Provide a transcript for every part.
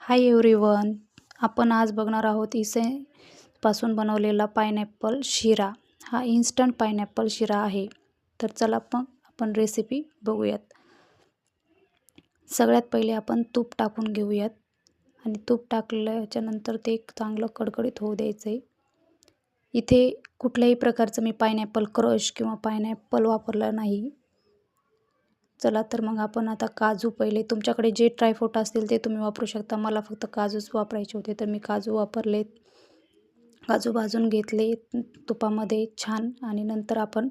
Hi everyone. आपण आज बघणार आहोत इसेपासून बनवलेला पायनॅपल शिरा. हा इन्स्टंट पायनॅपल शिरा आहे. तर चला मग आपण रेसिपी बघूयात. सगळ्यात पहिले आपण तूप टाकून घेऊयात आणि तूप टाकल्याच्या नंतर ते चांगलं कडकडीत होऊ द्यायचं आहे. इथे कुठल्याही प्रकारचं मी पायनॅपल क्रश किंवा पायनॅपल वापरला नाही. चला तर मग आपण आता काजू, पहिले तुमच्याकडे जे ड्रायफ्रूट असतील ते तुम्ही वापरू शकता. मला फक्त काजूच वापरायचे होते तर मी काजू वापरले. काजू भाजून घेतले तुपामध्ये छान आणि नंतर आपण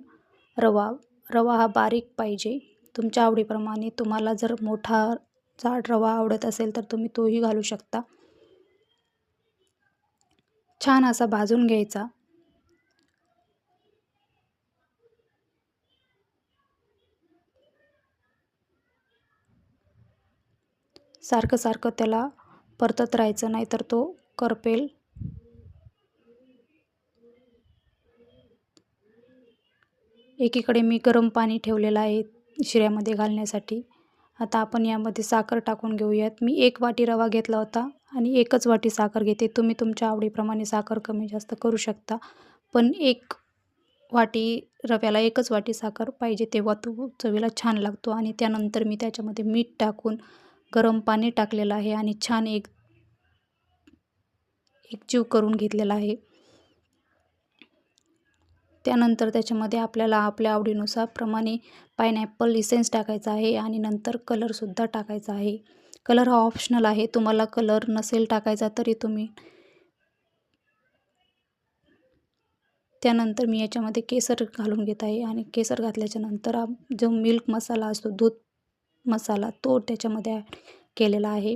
रवा हा बारीक पाहिजे तुमच्या आवडीप्रमाणे. तुम्हाला जर मोठा जाड रवा आवडत असेल तर तुम्ही तोही घालू शकता. छान असा भाजून घ्यायचा. सारखं सारखं त्याला परतत राहायचं, नाहीतर तो करपेल. एकीकडे मी गरम पाणी ठेवलेलं आहे शिऱ्यामध्ये घालण्यासाठी. आता आपण यामध्ये साखर टाकून घेऊयात. मी 1 वाटी रवा घेतला होता आणि 1च वाटी साखर घेते. तुम्ही तुमच्या आवडीप्रमाणे साखर कमी जास्त करू शकता. पण 1 वाटी रव्याला 1च वाटी साखर पाहिजे, तेव्हा तो चवीला छान लागतो. आणि त्यानंतर मी त्याच्यामध्ये मीठ टाकून गरम पाणी टाकलेलं आहे आणि छान एकजीव करून घेतलेला आहे. त्यानंतर त्याच्यामध्ये आपल्याला आपल्या आवडीनुसार प्रमाणे पायनॅपल इसेन्स टाकायचा आहे आणि नंतर कलरसुद्धा टाकायचा आहे. कलर हा ऑप्शनल आहे. तुम्हाला कलर नसेल टाकायचा तरी तुम्ही. त्यानंतर मी याच्यामध्ये केसर घालून घेत आहे आणि केसर घातल्याच्या नंतर जो मिल्क मसाला असतो, दूध मसाला, तो त्याच्यामध्ये ॲड केलेला आहे.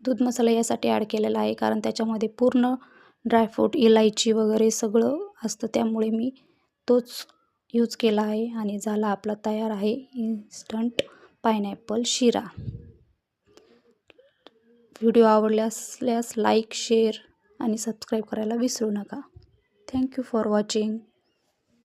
दूध मसाला यासाठी ॲड केलेला आहे कारण त्याच्यामध्ये पूर्ण ड्रायफ्रूट, इलायची वगैरे सगळं असतं, त्यामुळे मी तोच यूज केला आहे. आणि झाला आपला तयार आहे इन्स्टंट पायनॅपल शिरा. व्हिडिओ आवडल्यास लाईक, शेअर आणि सबस्क्राईब करायला विसरू नका. Thank you for watching.